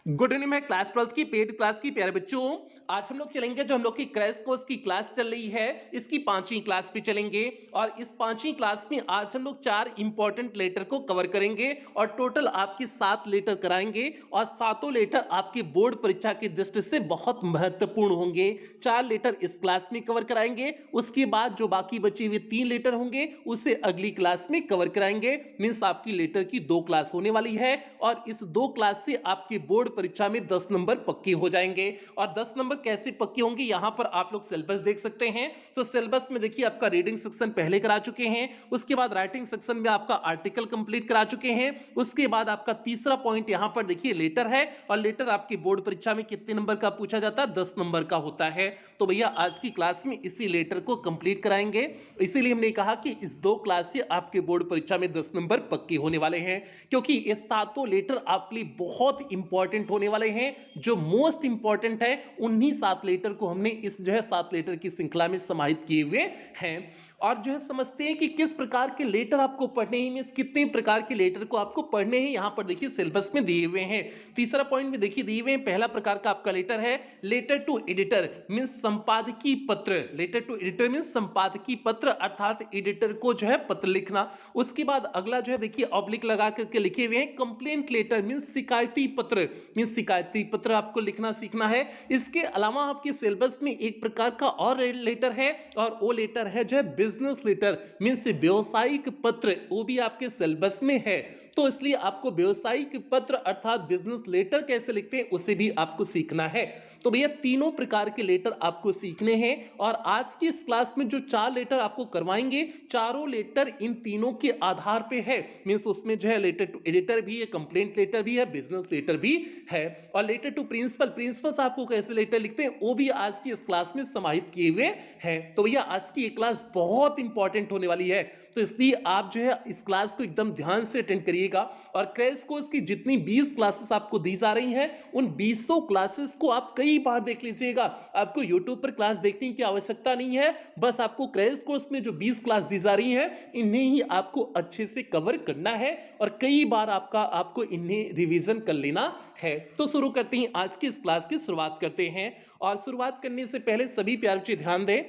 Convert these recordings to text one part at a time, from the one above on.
Good evening. मैं class 12th की paid class की प्यारे बच्चों, आज हम लोग चलेंगे जो हम लोग की क्रैश कोर्स की क्लास चल रही है, इसकी पांचवी क्लास पे चलेंगे। और इस पांचवी क्लास में आज हम लोग 4 इंपॉर्टेंट लेटर को कवर करेंगे और टोटल आपके 7 लेटर कराएंगे और सातों लेटर आपके बोर्ड परीक्षा की दृष्टि से बहुत महत्वपूर्ण होंगे। 4 लेटर इस क्लास में कवर कराएंगे, उसके बाद जो बाकी बचे हुए 3 लेटर होंगे उसे अगली क्लास में कवर कराएंगे। मींस आपकी लेटर की 2 क्लास होने वाली है और इस 2 क्लास से आपके बोर्ड परीक्षा में 10 नंबर पक्के हो जाएंगे। और 10 नंबर कैसे पक्के होंगे, यहां पर आप लोग सिलेबस देख सकते हैं। तो सिलेबस में देखिए आपका रीडिंग सेक्शन पहले करा चुके हैं, उसके बाद राइटिंग सेक्शन में आपका आर्टिकल कंप्लीट करा चुके हैं, उसके बाद आपका तीसरा पॉइंट यहां पर देखिए लेटर है। और लेटर आपकी बोर्ड परीक्षा में कितने नंबर का पूछा जाता है? 10 नंबर का होता है। तो भैया आज की क्लास में इसी लेटर को कंप्लीट कराएंगे, इसीलिए हमने कहा कि इस 2 क्लास से आपके बोर्ड परीक्षा में 10 नंबर पक्के होने वाले हैं, क्योंकि ये सातों लेटर आपके लिए बहुत इंपॉर्टेंट होने वाले हैं। जो मोस्ट इंपॉर्टेंट है उन्हीं 7 लेटर को हमने इस जो है 7 लेटर की श्रृंखला में समाहित किए हुए हैं। और जो है समझते हैं कि किस प्रकार के लेटर आपको पढ़ने हैं, मींस कितने प्रकार के लेटर को आपको पढ़ने हैं। यहां पर देखिए सिलेबस में दिए हुए हैं, तीसरा पॉइंट में देखिए दिए हुए हैं। पहला प्रकार का आपका लेटर है लेटर टू एडिटर, मींस संपादकीय पत्र। लेटर टू एडिटर मींस संपादकीय पत्र, अर्थात एडिटर को जो है पत्र लिखना। उसके बाद अगला जो है देखिए ऑब्लिक लगा करके लिखे हुए हैं कंप्लेंट लेटर, मींस शिकायती पत्र, मींस शिकायती पत्र आपको लिखना सीखना है। इसके अलावा आपके सिलेबस में एक प्रकार का और लेटर है और वो लेटर है जो है बिजनेस लेटर, मींस व्यवसायिक पत्र, वो भी आपके सिलेबस में है। तो इसलिए आपको व्यवसायिक पत्र अर्थात बिजनेस लेटर कैसे लिखते हैं उसे भी आपको सीखना है। तो भैया तीनों प्रकार के लेटर आपको सीखने हैं और आज की इस क्लास में जो 4 लेटर आपको करवाएंगे, चारों लेटर इन तीनों के आधार पे है। मींस उसमें जो है लेटर टू एडिटर भी है, कंप्लेंट लेटर भी है, बिजनेस लेटर भी है। और लेटर टू प्रिंसिपल, प्रिंसिपल्स आपको कैसे लेटर लिखते हैं वो भी आज की इस क्लास में समाहित किए हुए हैं। तो भैया आज की ये क्लास बहुत इंपॉर्टेंट होने वाली है, तो इसलिए आप जो है इस क्लास को एकदम ध्यान से अटेंड करिएगा। और क्रैश कोर्स की जितनी 20 क्लासेस आपको दी जा रही हैं उन 20 क्लासेस को आप कई बार देख लीजिएगा। आपको YouTube पर क्लास देखने की आवश्यकता नहीं है, बस आपको क्रैश कोर्स में जो 20 क्लास दी जा रही हैं इन्हें ही आपको अच्छे से कवर करना है और कई बार आपको इन्हें रिवीजन कर लेना है। तो शुरू करते हैं, आज की इस क्लास की शुरुआत करते हैं। और शुरुआत करने से पहले सभी प्यारे बच्चे ध्यान दें,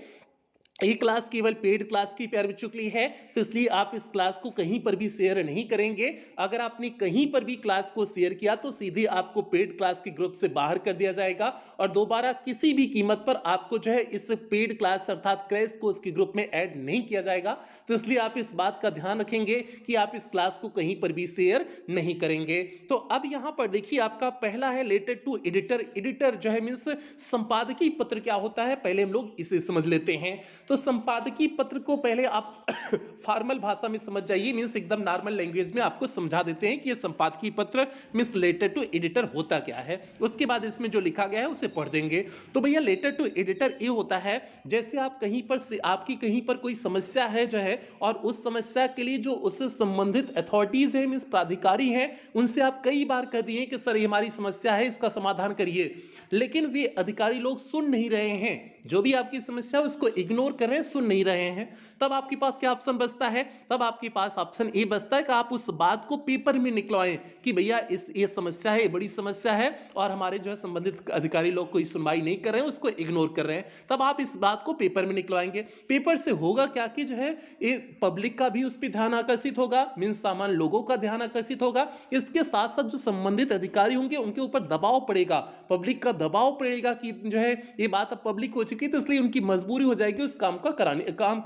ये क्लास केवल पेड क्लास की प्यारे बच्चों के लिए है, तो इसलिए आप इस क्लास को कहीं पर भी शेयर नहीं करेंगे। अगर आपने कहीं पर भी क्लास को शेयर किया तो सीधे आपको पेड क्लास के ग्रुप से बाहर कर दिया जाएगा और दोबारा किसी भी कीमत पर आपको जो है इस पेड क्लास अर्थात क्रैश कोर्स के ग्रुप में ऐड नहीं किया जाएगा। तो इसलिए आप इस बात का ध्यान रखेंगे कि आप इस क्लास को कहीं पर भी शेयर नहीं करेंगे। तो अब यहां पर देखिए आपका पहला है लेटर टू एडिटर। एडिटर जो है मींस संपादकीय पत्र क्या होता है, पहले हम लोग इसे समझ लेते हैं। तो संपादकीय पत्र को पहले आप फॉर्मल भाषा में समझ जाइए, मींस एकदम नॉर्मल लैंग्वेज में आपको समझा देते हैं कि ये संपादकीय पत्र मींस लेटर टू एडिटर होता क्या है। उसके बाद इसमें जो लिखा गया है उसे पढ़ देंगे। तो भैया लेटर टू एडिटर ये होता है जैसे आप कहीं पर से आपकी कहीं पर कोई समस्या है जो है और उस समस्या के लिए जो उससे संबंधित अथॉरिटीज है मींस प्राधिकारी हैं, उनसे आप कई बार कह दिए कि सर ये हमारी समस्या है, इसका समाधान करिए, लेकिन वे अधिकारी लोग सुन नहीं रहे हैं, जो भी आपकी समस्या है उसको इग्नोर कर रहे हैं, सुन नहीं रहे हैं। तब आपके पास क्या ऑप्शन बचता है? तब आपके पास ऑप्शन ए बचता है कि आप उस बात को पेपर में निकलवाएं कि भैया ये समस्या है, ये बड़ी समस्या है और हमारे जो है संबंधित अधिकारी लोग कोई सुनवाई नहीं कर रहे हैं, उसको इग्नोर कर रहे हैं। तब आप इस बात को पेपर में निकलवाएंगे। पेपर से होगा क्या कि जो है ये पब्लिक का भी उस पर ध्यान आकर्षित होगा, मींस सामान्य लोगों का ध्यान आकर्षित होगा। इसके साथ साथ जो संबंधित अधिकारी होंगे उनके ऊपर दबाव पड़ेगा, पब्लिक का दबाव पड़ेगा कि जो है ये बात अब पब्लिक हो चुकी है, तो इसलिए उनकी मजबूरी हो जाएगी उस काम को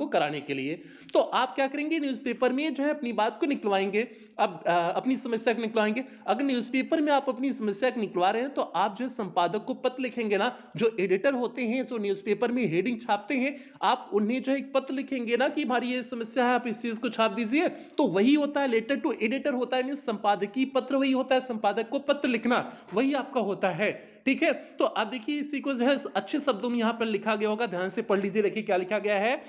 कराने के लिए। तो आप क्या करेंगे, न्यूज़पेपर में जो है अपनी बात को निकलवाएंगे। अब अपनी समस्या को निकलवाएंगे। अगर न्यूज़पेपर में आप अपनी समस्या को निकलवा रहे हैं तो आप जो है संपादक को पत्र लिखेंगे ना, जो एडिटर होते हैं जो न्यूज़पेपर में हेडिंग छापते हैं, आप उन्हें जो एक पत्र लिखेंगे ना कि हमारी ये समस्या है, आप इस चीज को छाप दीजिए। तो वही होता है लेटर टू एडिटर होता है, मींस संपादकीय पत्र वही होता है, संपादक को पत्र लिखना वही आपका होता है। ठीक है, तो अब देखिए इसी को जो है अच्छे शब्दों में यहां पर लिखा गया होगा, ध्यान से पढ़ लीजिए। देखिए क्या लिखा गया है,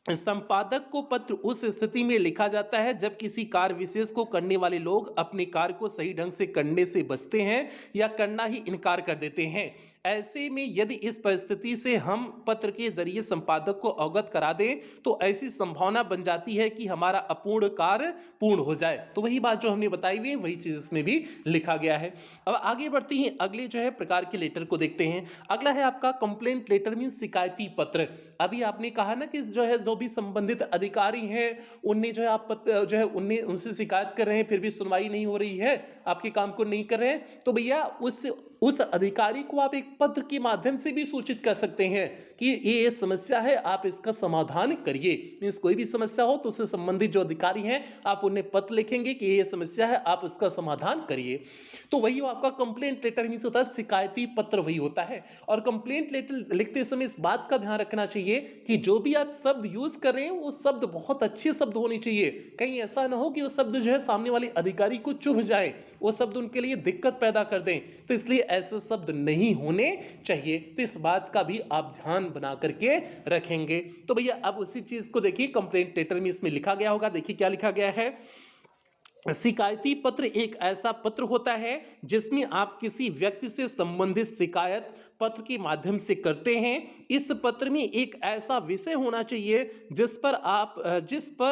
संपादक को पत्र उस स्थिति में लिखा जाता है जब किसी कार्य विशेष को करने वाले लोग अपने कार्य को सही ढंग से करने से बचते हैं या करना ही इनकार कर देते हैं। ऐसे में यदि इस परिस्थिति से हम पत्र के जरिए संपादक को अवगत करा दें तो ऐसी संभावना बन जाती है कि हमारा अपूर्ण कार्य पूर्ण हो जाए। तो वही बात जो हमने बताई हुई है वही चीज इसमें भी लिखा गया है। अब आगे बढ़ते हैं, अगले जो है प्रकार के लेटर को देखते हैं। अगला है आपका कंप्लेंट लेटर मीन शिकायती पत्र। अभी आपने कहा ना कि जो है जो भी संबंधित अधिकारी हैं उनने जो है आप जो है उनने उनसे शिकायत कर रहे हैं फिर भी सुनवाई नहीं हो रही है, आपके काम को नहीं कर रहे हैं, तो भैया उस अधिकारी को आप एक पत्र के माध्यम से भी सूचित कर सकते हैं कि ये समस्या है, आप इसका समाधान करिए। मीन्स कोई भी समस्या हो तो उससे संबंधित जो अधिकारी हैं आप उन्हें पत्र लिखेंगे कि ये समस्या है, आप इसका समाधान करिए। तो वही आपका कंप्लेंट लेटर मीन्स होता है शिकायती पत्र वही होता है। और कंप्लेंट लेटर लिखते समय इस बात का ध्यान रखना चाहिए कि जो भी आप शब्द यूज कर रहे हैं वो शब्द बहुत अच्छे शब्द होने चाहिए। कहीं ऐसा ना हो कि वो शब्द जो है सामने वाले अधिकारी को चुभ जाए, वो शब्द उनके लिए दिक्कत पैदा कर दें, तो इसलिए ऐसे शब्द नहीं होने चाहिए। तो इस बात का भी आप ध्यान बना करके रखेंगे। तो भैया अब उसी चीज को देखिए, कंप्लेंट लेटर में इसमें लिखा गया होगा, देखिए क्या लिखा गया है। शिकायती पत्र एक ऐसा पत्र होता है जिसमें आप किसी व्यक्ति से संबंधित शिकायत पत्र के माध्यम से करते हैं। इस पत्र में एक ऐसा विषय होना चाहिए जिस पर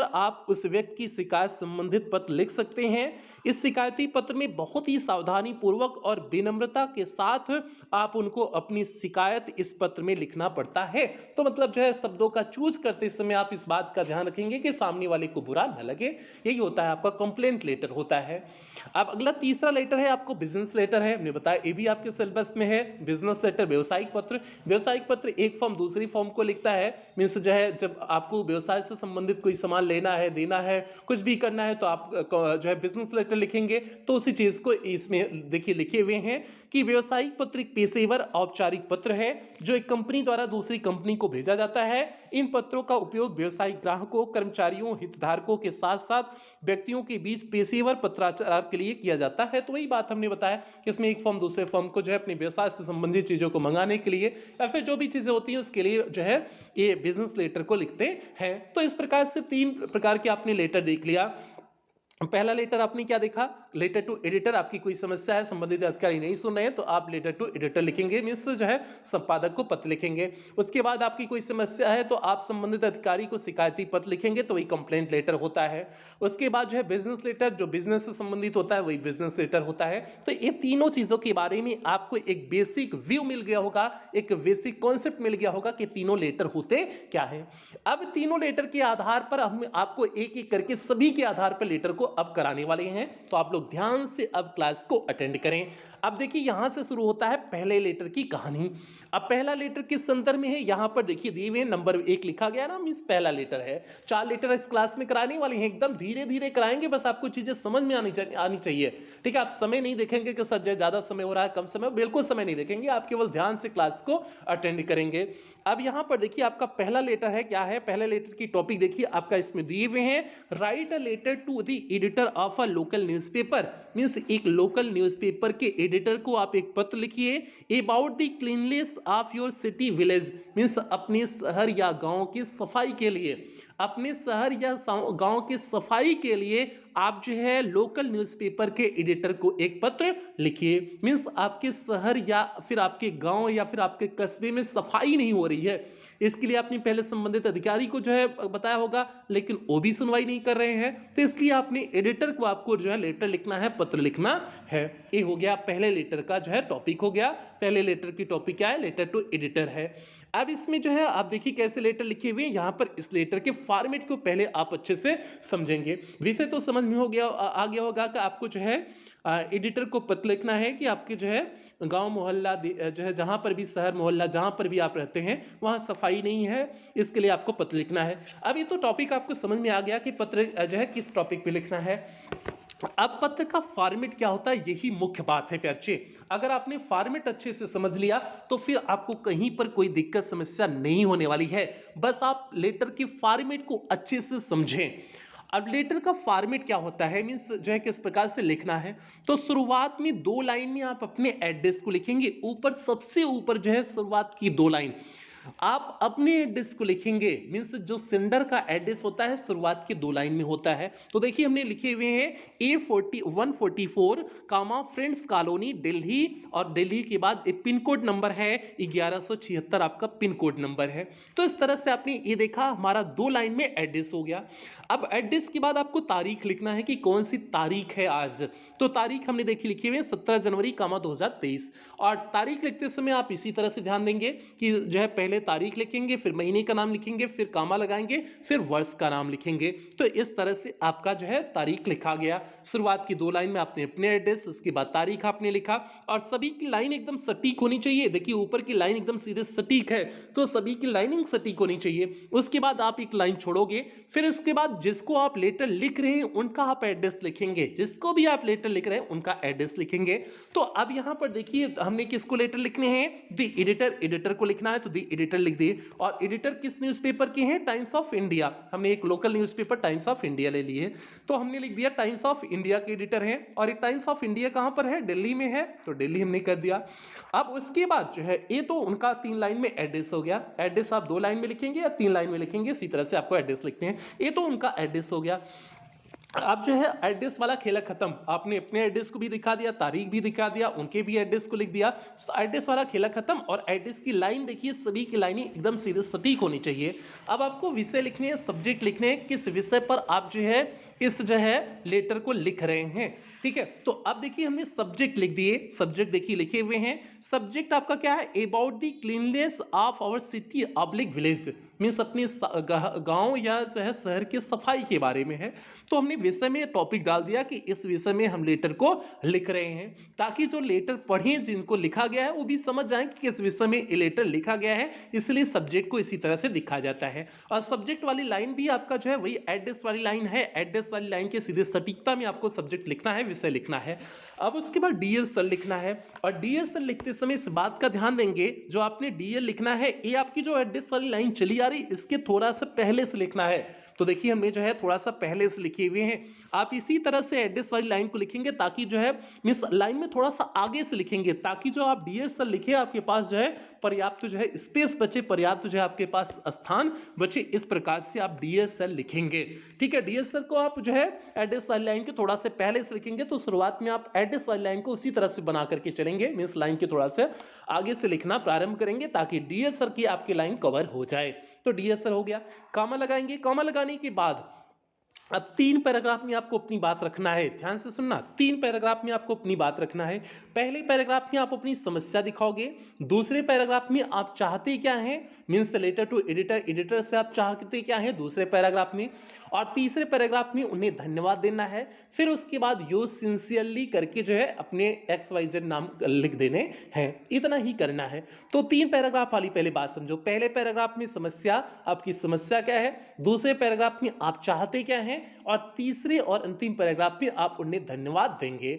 आप उस व्यक्ति की शिकायत संबंधित पत्र लिख सकते हैं। इस शिकायती पत्र में बहुत ही सावधानी पूर्वक और विनम्रता के साथ आप उनको अपनी शिकायत इस पत्र में लिखना पड़ता है। तो मतलब जो है शब्दों का चूज करते समय आप इस बात का ध्यान रखेंगे कि सामने वाले को बुरा न लगे। यही होता है आपका कंप्लेंट लेटर होता है। अब अगला तीसरा लेटर है आपको बिजनेस लेटर है। हमने बताया ये भी आपके सिलेबस में है। बिजनेस लेटर व्यवसायिक पत्र। व्यवसायिक पत्र एक फर्म दूसरी फर्म को लिखता है। मीन्स जो है जब आपको व्यवसाय से संबंधित कोई सामान लेना है, देना है, कुछ भी करना है तो आप जो है बिजनेस लेटर लिखेंगे। तो उसी चीज को इसमें देखिए लिखे हुए हैं कि व्यवसायिक पत्र एक पेशेवर औपचारिक पत्र है जो एक कंपनी द्वारा दूसरी कंपनी को भेजा जाता है। इन पत्रों का उपयोग व्यवसायिक ग्राहकों, कर्मचारियों, हितधारकों के साथ साथ व्यक्तियों के बीच पेशेवर पत्राचार के लिए किया जाता है। तो वही बात हमने बताया कि इसमें एक फर्म दूसरे फर्म को जो है अपने व्यवसाय से संबंधित चीजों को मंगाने के लिए या फिर जो भी चीजें होती हैं उसके लिए जो है ये बिजनेस लेटर को लिखते हैं। तो इस प्रकार से 3 प्रकार के आपने लेटर देख लिया। पहला लेटर आपने क्या देखा, लेटर टू एडिटर। आपकी कोई समस्या है, संबंधित अधिकारी नहीं सुन रहे हैं तो आप लेटर टू एडिटर लिखेंगे, मीन्स जो है संपादक को पत्र लिखेंगे। उसके बाद आपकी कोई समस्या है तो आप संबंधित अधिकारी को शिकायती पत्र लिखेंगे, तो वही कंप्लेंट लेटर होता है। उसके बाद जो है बिजनेस लेटर, जो बिजनेस से संबंधित होता है वही बिजनेस लेटर होता है। तो ये तीनों चीजों के बारे में आपको एक बेसिक व्यू मिल गया होगा, एक बेसिक कॉन्सेप्ट मिल गया होगा कि तीनों लेटर होते क्या है। अब तीनों लेटर के आधार पर हम आपको एक एक करके सभी के आधार पर लेटर को अब कराने वाले हैं, तो आप लोग ध्यान से अब क्लास को अटेंड करें। अब देखिए यहां से शुरू होता है पहले लेटर की कहानी। अब पहला लेटर किस संदर्भ में है, यहां पर देखिए दिए हुए नंबर 1 लिखा गया ना, मींस पहला लेटर है। 4 लेटर इस क्लास में कराने वाले हैं, एकदम धीरे धीरे कराएंगे, बस आपको चीजें समझ में आनी चाहिए। ठीक है, आप समय नहीं देखेंगे कि सर ज्यादा समय हो रहा है, कम समय, बिल्कुल समय नहीं देखेंगे, आप केवल ध्यान से क्लास को अटेंड करेंगे। अब यहां पर देखिए आपका पहला लेटर है, क्या है पहले लेटर की टॉपिक देखिए आपका इसमें दिए हुए हैं। Write a letter to the editor of a local newspaper. Means एक लोकल न्यूज़पेपर के एडिटर को आप एक पत्र लिखिए। About the cleanliness of your city village. Means अपने शहर या गांव की सफाई के लिए, अपने शहर या गांव की सफाई के लिए आप जो है लोकल न्यूज़पेपर के एडिटर को एक पत्र लिखिए। मींस आपके शहर या फिर आपके गांव या फिर आपके कस्बे में सफाई नहीं हो रही है, इसके लिए आपने पहले संबंधित अधिकारी को जो है बताया होगा, लेकिन वो भी सुनवाई नहीं कर रहे हैं, तो इसलिए आपने एडिटर को आपको जो है लेटर लिखना है, पत्र लिखना है। ये हो गया पहले लेटर का जो है टॉपिक हो गया। पहले लेटर की टॉपिक क्या है, लेटर टू एडिटर है। अब इसमें जो है आप देखिए कैसे लेटर लिखे हुए हैं, यहां पर इस लेटर के फॉर्मेट को पहले आप अच्छे से समझेंगे। विषय तो समझ में आ गया होगा कि आपको जो है एडिटर को पत्र लिखना है कि आपके जो है गांव मोहल्ला जो है जहां पर भी शहर मोहल्ला जहां पर भी आप रहते हैं वहां सफाई नहीं है, इसके लिए आपको पत्र लिखना है। अब ये तो टॉपिक आपको समझ में आ गया कि पत्र जो है किस टॉपिक पे लिखना है। अब पत्र का फॉर्मेट क्या होता है, यही मुख्य बात है बच्चे। अगर आपने फॉर्मेट अच्छे से समझ लिया तो फिर आपको कहीं पर कोई दिक्कत समस्या नहीं होने वाली है, बस आप लेटर के फॉर्मेट को अच्छे से समझें। अब लेटर का फॉर्मेट क्या होता है, मींस जो है किस प्रकार से लिखना है। तो शुरुआत में 2 लाइन में आप अपने एड्रेस को लिखेंगे, ऊपर सबसे ऊपर जो है शुरुआत की 2 लाइन, आप अपने एड्रेस को लिखेंगे, मीन्स जो सेंडर का एड्रेस होता है शुरुआत के 2 लाइन में होता है। तो देखिए हमने लिखे हुए हैं A4144 कामा फ्रेंड्स कॉलोनी दिल्ली, और दिल्ली के बाद एक पिन कोड नंबर है 1176 आपका पिन कोड नंबर है। तो इस तरह से आपने ये देखा हमारा 2 लाइन में एड्रेस हो गया। अब एड्रेस के बाद आपको तारीख लिखना है कि कौन सी तारीख है आज। तो तारीख हमने देखी लिखी हुई है 17 जनवरी कामा 2023, और तारीख लिखते समय आप इसी तरह से ध्यान देंगे कि जो है पहले तारीख लिखेंगे, फिर महीने का नाम लिखेंगे, फिर कामा लगाएंगे, फिर वर्ष का नाम लिखेंगे। तो इस तरह से आपका जो है तारीख लिखा गया। शुरुआत की 2 लाइन में आपने अपने एड्रेस, उसके बाद तारीख आपने लिखा, और सभी की लाइन एकदम सटीक होनी चाहिए। देखिए ऊपर की लाइन एकदम सीधे सटीक है, तो सभी की लाइनिंग सटीक होनी चाहिए। उसके बाद आप एक लाइन छोड़ोगे, फिर उसके बाद जिसको आप लेटर लिख रहे हैं उनका आप एड्रेस लिखेंगे, जिसको भी आप लेटर लिख रहे हैं उनका एड्रेस लिखेंगे। तो अब यहां पर देखिए हमने किसको लेटर लिखने हैं, द एडिटर, एडिटर को लिखना है तो द एडिटर लिख दिए। और एडिटर किस न्यूज़पेपर के हैं, टाइम्स ऑफ इंडिया। हमने एक local newspaper times of India ले लिए, तो हमने लिख दिया टाइम्स ऑफ इंडिया के एडिटर हैं। और ये टाइम्स ऑफ इंडिया कहां पर है, दिल्ली में है, तो दिल्ली हमने कर दिया। अब उसके बाद जो है ये तो उनका 3 लाइन में एड्रेस हो गया। एड्रेस आप 2 लाइन में लिखेंगे या 3 लाइन में लिखेंगे, इसी तरह से आपको एड्रेस लिखते हैं। ये तो उनका एड्रेस हो गया। अब जो है एड्रेस वाला खेला खत्म, आपने अपने एड्रेस को भी दिखा दिया, तारीख भी दिखा दिया, उनके भी एड्रेस को लिख दिया। एड्रेस वाला खेला खत्म। और एड्रेस की लाइन देखिए सभी की लाइनें एकदम सीधे सटीक होनी चाहिए। अब आपको विषय लिखने हैं, सब्जेक्ट लिखने हैं, किस विषय पर आप जो है इस जो है लेटर को लिख रहे हैं। ठीक है, तो अब देखिए हमने सब्जेक्ट लिख दिए। सब्जेक्ट देखिए लिखे हुए हैं। सब्जेक्ट आपका क्या है, about the cleanliness of our city oblique village, means अपने गांव या जो है शहर की सफाई के बारे में है। तो हमने विषय में टॉपिक डाल दिया कि इस विषय में हम लेटर को लिख रहे हैं, ताकि जो लेटर पढ़ें जिनको लिखा गया है वो भी समझ जाएं कि किस विषय में ये लेटर लिखा गया है। इसलिए सब्जेक्ट को इसी तरह से लिखा जाता है। और सब्जेक्ट वाली लाइन भी आपका जो है वही एड्रेस वाली लाइन है। एड्रेस वाली लाइन के सीधे सटीकता में आपको सब्जेक्ट लिखना है, विषय लिखना है। अब उसके बाद डियर सर लिखना है। और डियर सर लिखते समय इस बात का ध्यान देंगे, जो आपने डियर लिखना है ये आपकी जो एड्रेस वाली लाइन चली आ रही इसके थोड़ा सा पहले से लिखना है। तो देखिए हमने जो है थोड़ा सा पहले से लिखे हुए हैं। आप इसी तरह से एड्रेस वाली लाइन को लिखेंगे, ताकि जो है मिस लाइन में थोड़ा सा आगे से लिखेंगे, ताकि जो आप डियर सर लिखे आपके पास जो है पर्याप्त जो है स्पेस बचे, पर्याप्त जो है आपके पास स्थान बचे। इस प्रकार से आप डियर सर लिखेंगे। ठीक है, डियर सर को आप जो है एड्रेस वाली लाइन के थोड़ा से पहले से लिखेंगे। तो शुरुआत में आप एड्रेस वाली लाइन को उसी तरह से बना करके चलेंगे, मीन्स लाइन के थोड़ा सा आगे से लिखना प्रारंभ करेंगे, ताकि डियर सर की आपकी लाइन कवर हो जाए। तो डियर सर हो गया, कॉमा लगाएंगे। कॉमा लगाने के बाद अब 3 पैराग्राफ में आपको अपनी बात रखना है। ध्यान से सुनना, 3 पैराग्राफ में आपको अपनी बात रखना है। पहले पैराग्राफ में आप अपनी समस्या दिखाओगे। दूसरे पैराग्राफ में आप चाहते क्या हैं, means letter to editor, editor से आप चाहते क्या हैं दूसरे पैराग्राफ में। और तीसरे पैराग्राफ में उन्हें धन्यवाद देना है। फिर उसके बाद योर सिंसियरली करके जो है अपने XYZ नाम लिख देने हैं। इतना ही करना है। तो 3 पैराग्राफ वाली पहले बात समझो। पहले पैराग्राफ में समस्या, आपकी समस्या क्या है, दूसरे पैराग्राफ में आप चाहते क्या हैं, और तीसरे और अंतिम पैराग्राफ में आप उन्हें धन्यवाद देंगे।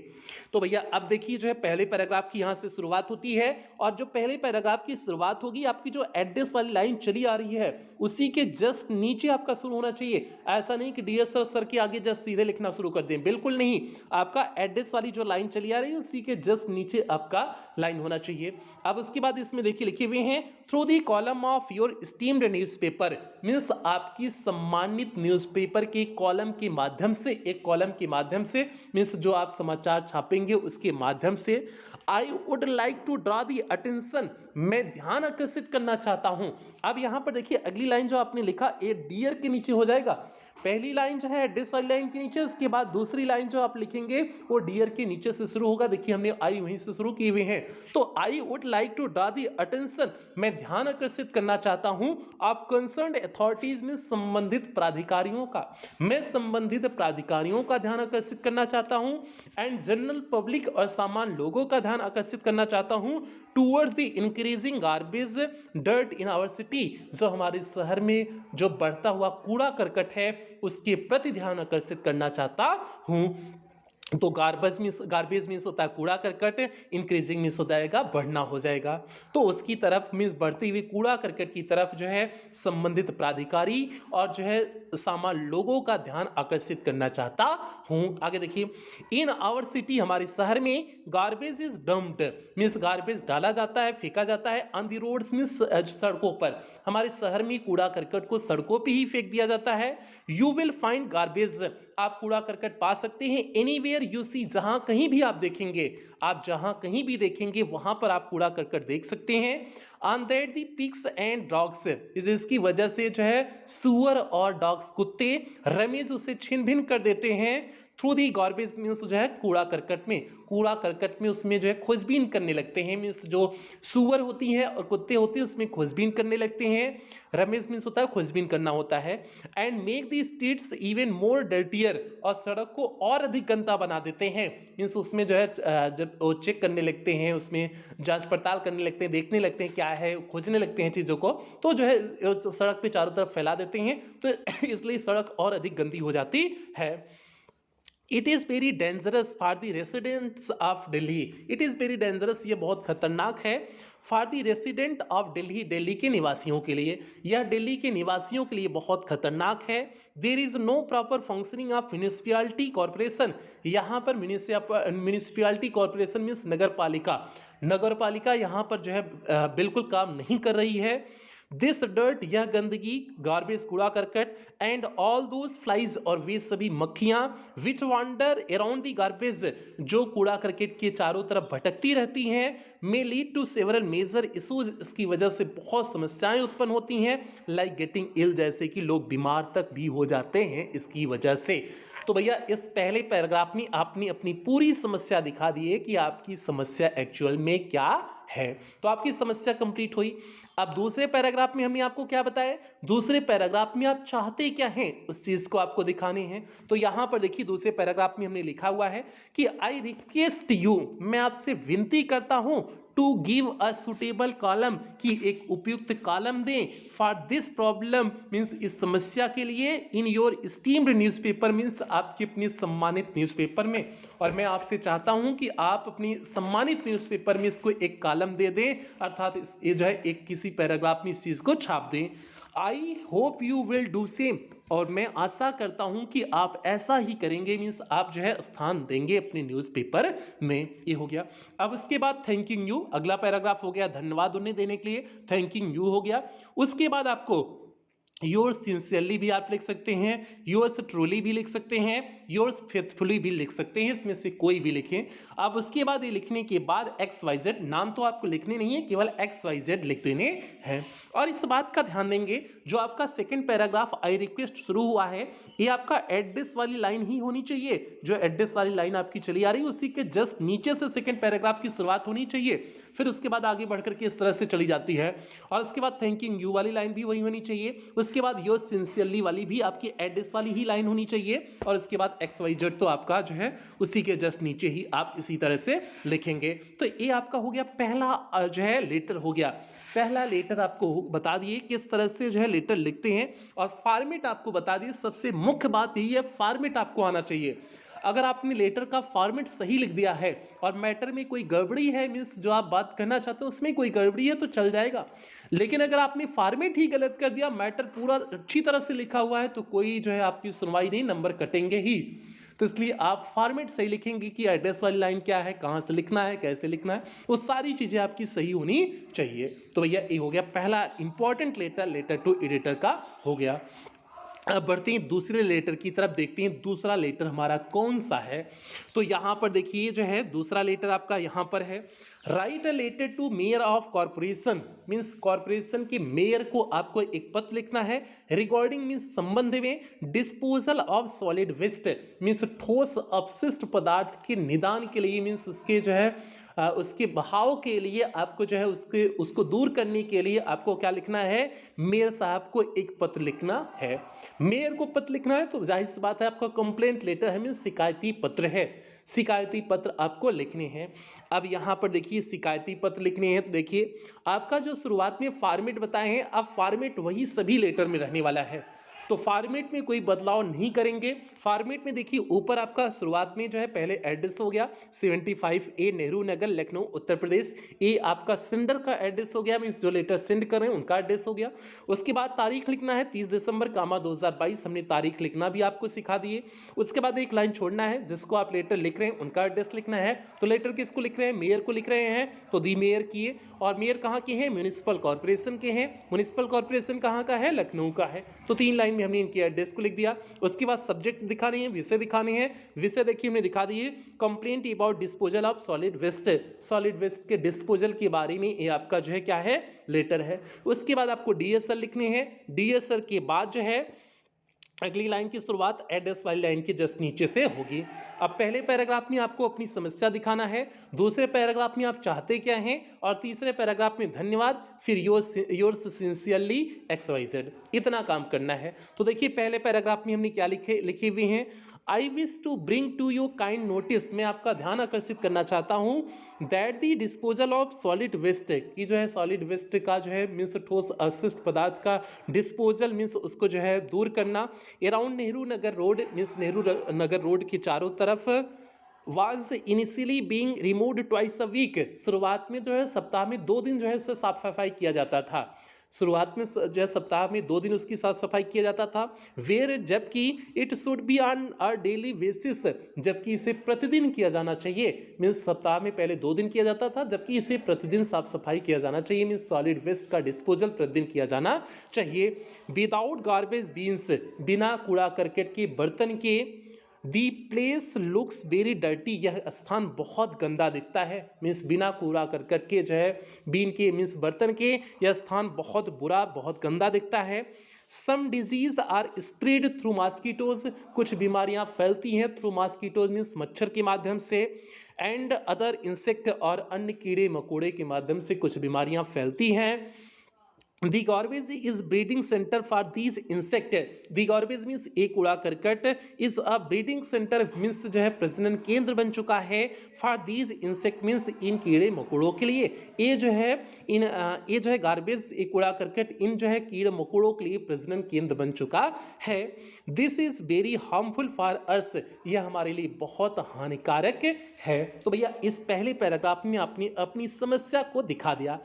तो भैया अब देखिए जो है पहले पैराग्राफ की यहां से शुरुआत होती है, और जो पहले पैराग्राफ की शुरुआत होगी आपकी जो एड्रेस वाली लाइन चली आ रही है उसी के जस्ट नीचे आपका शुरू होना चाहिए। ऐसा नहीं कि डियर सर सर के आगे जस्ट सीधे लिखना शुरू कर दें, बिल्कुल नहीं। आपका एड्रेस वाली जो लाइन चली आ रही है उसी के जस्ट नीचे आपका लाइन होना चाहिए। अब उसके बाद इसमें देखिए लिखे हुए हैं through the column of your steamed newspaper, means आपकी सम्मानित न्यूज़पेपर के कॉलम के माध्यम से, एक कॉलम के माध्यम से, मीन्स जो आप समाचार छापेंगे उसके माध्यम से। I would like to draw the attention, मैं ध्यान आकर्षित करना चाहता हूं। अब यहां पर देखिए अगली लाइन जो आपने लिखा ए डियर के नीचे हो जाएगा। पहली लाइन जो है एड्रेस वाली लाइन के नीचे, उसके बाद दूसरी लाइन जो आप लिखेंगे वो डियर के नीचे से शुरू होगा। देखिए हमने आई वहीं से शुरू किए हुए हैं। तो I would like to draw the attention, मैं ध्यान आकर्षित करना चाहता हूं आप कंसर्न्ड अथॉरिटीज में संबंधित प्राधिकारियों का, मैं संबंधित प्राधिकारियों का ध्यान आकर्षित करना चाहता हूं, एंड जनरल पब्लिक और सामान्य लोगों का ध्यान आकर्षित करना चाहता हूं towards the increasing garbage dirt in our city, जो हमारे शहर में जो बढ़ता हुआ कूड़ा करकट है उसके प्रति ध्यान आकर्षित करना चाहता हूं। तो गार्बेज मीन्स होता है कूड़ा करकट, इंक्रीजिंग मीन्स हो जाएगा बढ़ना हो जाएगा। तो उसकी तरफ मीन्स बढ़ती हुई कूड़ा करकट की तरफ जो है संबंधित प्राधिकारी और जो है सामान्य लोगों का ध्यान आकर्षित करना चाहता हूं। आगे देखिए, इन आवर सिटी, हमारे शहर में garbage is dumped means garbage डाला जाता है, फेंका जाता है, ऑन दी रोड्स मीन्स सड़कों पर। हमारे शहर में कूड़ा करकट को सड़कों पर ही फेंक दिया जाता है। यू विल फाइंड गार्बेज, आप कूड़ा करकट पा सकते हैं एनीवेयर यू सी, जहां कहीं भी आप देखेंगे, आप जहां कहीं भी देखेंगे वहां पर आप कूड़ा करकट देख सकते हैं। On that the pigs and dogs, इसकी वजह से जो है सुअर और डॉग्स कुत्ते रमेश उसे छिन भिन कर देते हैं। थ्रू दी गार्बेज मीन्स जो है कूड़ा करकट में उसमें जो है खोजबीन करने लगते हैं, मीन्स जो सुअर होती है और कुत्ते होते हैं उसमें खोजबीन करने लगते हैं। रमेश मीन्स होता है खोजबीन करना होता है। And make the streets even more dirtier, और सड़क को और अधिक गंदा बना देते हैं। मीन्स उसमें जो है जब वो चेक करने लगते हैं, उसमें जांच पड़ताल करने लगते हैं, देखने लगते हैं क्या है, खोजने लगते हैं चीज़ों को, तो जो है सड़क पे चारों तरफ फैला देते हैं, तो इसलिए सड़क और अधिक गंदी हो जाती है। It is very dangerous for the residents of Delhi, it is very dangerous, ये बहुत खतरनाक है। For the resident of Delhi, Delhi के निवासियों के लिए, यह दिल्ली के निवासियों के लिए बहुत खतरनाक है। There is no proper functioning of municipality corporation, यहाँ पर म्यूनिसिपैलिटी कॉरपोरेशन मीन्स नगर पालिका यहाँ पर जो है बिल्कुल काम नहीं कर रही है। दिस डर्ट, यह गंदगी, गार्बेज कूड़ा करकट, एंड ऑल दोज फ्लाइज, और वे सभी मक्खियां, which wander around the garbage, जो कूड़ा करकट के चारों तरफ भटकती रहती हैं, may lead to several major issues, इसकी वजह से बहुत समस्याएं उत्पन्न होती हैं, लाइक गेटिंग इल, जैसे कि लोग बीमार तक भी हो जाते हैं इसकी वजह से। तो भैया इस पहले पैराग्राफ में आपने अपनी पूरी समस्या दिखा दी है कि आपकी समस्या एक्चुअल में क्या है। तो आपकी समस्या कंप्लीट हुई। अब दूसरे पैराग्राफ में हमने आपको क्या बताया, दूसरे पैराग्राफ में आप चाहते क्या हैं उस चीज को आपको दिखाने हैं। तो यहां पर देखिए दूसरे पैराग्राफ में हमने लिखा हुआ है कि आई रिक्वेस्ट यू, मैं आपसे विनती करता हूं, to give a suitable column, की एक उपयुक्त कॉलम दें, फॉर दिस प्रॉब्लम मीन्स इस समस्या के लिए, in your steamed newspaper means आपकी अपनी सम्मानित न्यूज़पेपर में। और मैं आपसे चाहता हूं कि आप अपनी सम्मानित न्यूज़पेपर में इसको एक कॉलम दे दें, अर्थात ये जो है एक किसी पैराग्राफ में इस चीज को छाप दें। I hope you will do same, और मैं आशा करता हूं कि आप ऐसा ही करेंगे, मीन्स आप जो है स्थान देंगे अपने न्यूज़पेपर में। ये हो गया। अब उसके बाद थैंकिंग यू, अगला पैराग्राफ हो गया धन्यवाद उन्हें देने के लिए, थैंकिंग यू हो गया। उसके बाद आपको योर्स सिंसियरली भी आप लिख सकते हैं, योर्स ट्रूली भी लिख सकते हैं, योर्स फेथफुली भी लिख सकते हैं, इसमें से कोई भी लिखें। अब उसके बाद ये लिखने के बाद एक्स वाई जेड, नाम तो आपको लिखने नहीं है, केवल एक्स वाई जेड लिख देने हैं। और इस बात का ध्यान देंगे, जो आपका सेकंड पैराग्राफ आई रिक्वेस्ट शुरू हुआ है, ये आपका एड्रेस वाली लाइन ही होनी चाहिए। जो एड्रेस वाली लाइन आपकी चली आ रही है उसी के जस्ट नीचे से सेकंड पैराग्राफ की शुरुआत होनी चाहिए, फिर उसके बाद आगे बढ़कर के इस तरह से चली जाती है। और उसके बाद थैंकिंग यू वाली लाइन भी वही होनी चाहिए, उसके बाद योर सिंसियरली वाली भी आपकी एड्रेस वाली ही लाइन होनी चाहिए, और उसके बाद एक्स वाई जेड तो आपका जो है उसी के जस्ट नीचे ही आप इसी तरह से लिखेंगे। तो ये आपका हो गया पहला जो है लेटर हो गया। पहला लेटर आपको बता दिए किस तरह से जो है लेटर लिखते हैं, और फॉर्मेट आपको बता दिए। सबसे मुख्य बात यही है, फॉर्मेट आपको आना चाहिए। अगर आपने लेटर का फॉर्मेट सही लिख दिया है और मैटर में कोई गड़बड़ी है, मीन्स जो आप बात करना चाहते हो उसमें कोई गड़बड़ी है, तो चल जाएगा। लेकिन अगर आपने फॉर्मेट ही गलत कर दिया, मैटर पूरा अच्छी तरह से लिखा हुआ है, तो कोई जो है आपकी सुनवाई नहीं, नंबर कटेंगे ही। तो इसलिए आप फॉर्मेट सही लिखेंगे कि एड्रेस वाली लाइन क्या है, कहाँ से लिखना है, कैसे लिखना है, वो सारी चीज़ें आपकी सही होनी चाहिए। तो भैया ये हो गया पहला important letter, letter to editor का हो गया। अब बढ़ते हैं दूसरे लेटर की तरफ, देखते हैं दूसरा लेटर हमारा कौन सा है। तो यहाँ पर देखिए जो है दूसरा लेटर आपका यहाँ पर है, write a letter to mayor of corporation, means corporation के मेयर को आपको एक पत्र लिखना है, रिगार्डिंग मीन्स संबंध में, disposal of solid waste means ठोस अपशिष्ट पदार्थ के निदान के लिए, मीन्स उसके जो है उसके बहाव के लिए आपको जो है उसको दूर करने के लिए आपको क्या लिखना है, मेयर साहब को एक पत्र लिखना है। मेयर को पत्र लिखना है तो जाहिर सी बात है आपका कंप्लेंट लेटर है, मीन्स शिकायती पत्र है, शिकायती पत्र आपको लिखने हैं। अब यहाँ पर देखिए शिकायती पत्र लिखने हैं, तो देखिए आपका जो शुरुआत में फॉर्मेट बताए हैं, अब फॉर्मेट वही सभी लेटर में रहने वाला है। तो फॉर्मेट में कोई बदलाव नहीं करेंगे। फॉर्मेट में देखिए ऊपर आपका शुरुआत में जो है पहले एड्रेस हो गया 75A नेहरू नगर लखनऊ उत्तर प्रदेश। ए आपका सेंडर का एड्रेस हो गया, मीन्स जो लेटर सेंड कर रहे हैं उनका एड्रेस हो गया। उसके बाद तारीख लिखना है 30 दिसंबर 2022, हमने तारीख लिखना भी आपको सिखा दिए। उसके बाद एक लाइन छोड़ना है, जिसको आप लेटर लिख रहे हैं उनका एड्रेस लिखना है। तो लेटर किसको लिख रहे हैं, मेयर को लिख रहे हैं, तो दी मेयर किए। और मेयर कहाँ के हैं, म्यूनिसिपल कॉर्पोरेशन के हैं। म्यूनिसिपल कॉर्पोरेशन कहाँ का है, लखनऊ का है। तो 3 लाइन में हमने इनके एड्रेस को लिख दिया। उसके बाद सब्जेक्ट दिखाने हैं, विषय दिखाने हैं। विषय देखिए हमने दिखा दिए, complaint about disposal of solid waste. Solid waste के डिस्पोजल के बारे में ये आपका जो है क्या है, लेटर है। उसके बाद आपको डीएसएल लिखने हैं। डीएसएल के बाद जो है अगली लाइन की शुरुआत एड्रेस वाली लाइन के जस्ट नीचे से होगी। अब पहले पैराग्राफ में आपको अपनी समस्या दिखाना है, दूसरे पैराग्राफ में आप चाहते क्या हैं, और तीसरे पैराग्राफ में धन्यवाद, फिर योर्स सिंसियरली XYZ, इतना काम करना है। तो देखिए पहले पैराग्राफ में हमने क्या लिखे हुए हैं, I wish to bring to your kind notice, मैं आपका ध्यान आकर्षित करना चाहता हूं that the disposal of solid waste, की जो है सॉलिड वेस्ट का जो है मीन्स ठोस अवशिष्ट पदार्थ का डिस्पोजल मीन्स उसको जो है दूर करना, around Nehru Nagar road means Nehru Nagar road के चारों तरफ, was initially being removed twice a week, शुरुआत में जो है सप्ताह में 2 दिन जो है उससे साफ सफाई किया जाता था। शुरुआत में जो है सप्ताह में 2 दिन उसकी साफ सफाई किया जाता था। वेयर, जबकि it should be on a daily basis, जबकि इसे प्रतिदिन किया जाना चाहिए। मीन्स सप्ताह में पहले 2 दिन किया जाता था, जबकि इसे प्रतिदिन साफ सफाई किया जाना चाहिए। मीन्स सॉलिड वेस्ट का डिस्पोजल प्रतिदिन किया जाना चाहिए। विदाउट गार्बेज बीन्स, बिना कूड़ा करकट के बर्तन के, the place looks very dirty, यह स्थान बहुत गंदा दिखता है। मीन्स बिना कूड़ा करकट के जो है बीन के मीन्स बर्तन के, यह स्थान बहुत बुरा बहुत गंदा दिखता है। Some disease are spread through mosquitoes, कुछ बीमारियां फैलती हैं थ्रू मॉस्किटोज मीन्स मच्छर के माध्यम से, एंड अदर इंसेक्ट और अन्य कीड़े मकोड़े के माध्यम से कुछ बीमारियां फैलती हैं। The garbage is breeding center for these insect. The garbage means एक कूड़ा करकट is a breeding center means जो है प्रजनन केंद्र बन चुका है। for these insect means इन कीड़े मकोड़ों के लिए, ये जो है ये जो है गार्बेज एक कूड़ा करकट इन जो है कीड़े मकोड़ों के लिए प्रजनन केंद्र बन चुका है। This is very harmful for us, यह हमारे लिए बहुत हानिकारक है। तो भैया इस पहले पैराग्राफ में आपने अपनी समस्या को दिखा दिया।